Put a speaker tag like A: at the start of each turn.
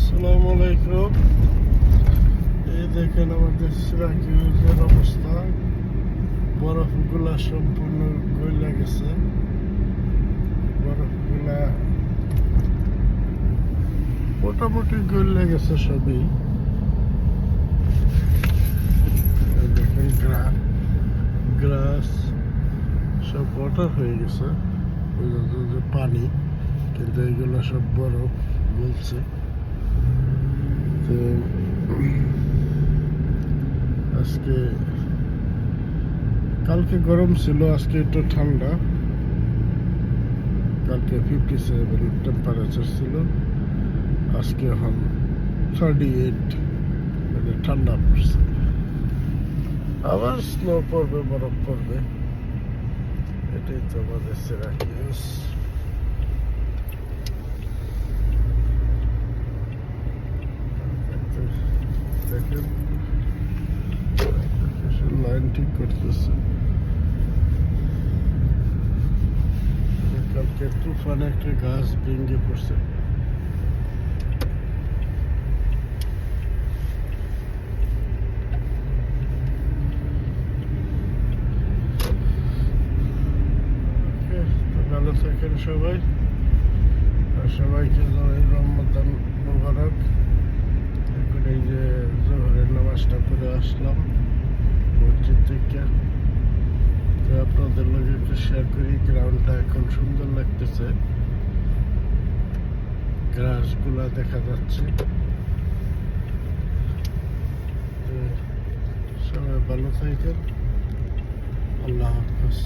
A: আসসালামু আলাইকুম। এই দেখেন আমাদের সিরাকিউজের অবস্থা, বরফগুলা সম্পূর্ণ গলে গেছে। বরফগুলা মোটামুটি গলে গেছে সবই। এই দেখেন গ্রাস সব ওয়াটার হয়ে গেছে, যে পানি, কিন্তু এইগুলো সব বরফ গলছে। আজকে কালকে গরম ছিল, আজকে একটু ঠান্ডা। কালকে 57 টেম্পারেচার ছিল, আজকে এখন 38, মানে ঠান্ডা পড়ছে। আবার স্নো পড়বে, বরফ পড়বে। এটাই তো আমাদের সিরাকিউজ। দেখেন লাইন ঠিক করতেছে। কালকে তুফানে একটা গাছ ভেঙে পড়ছে। ভালো থাকেন সবাই, আর সবাইকে রমজান মোবারক। এখন এই যে জোহরের নামাজটা পড়ে আসলাম মসজিদ থেকে। তো আপনাদের লগে একটু শেয়ার করি, গ্রাউন্ডটা এখন সুন্দর লাগতেছে, ঘাসগুলা দেখা যাচ্ছে। সবাই ভালো থাকেন, আল্লাহ হাফেজ।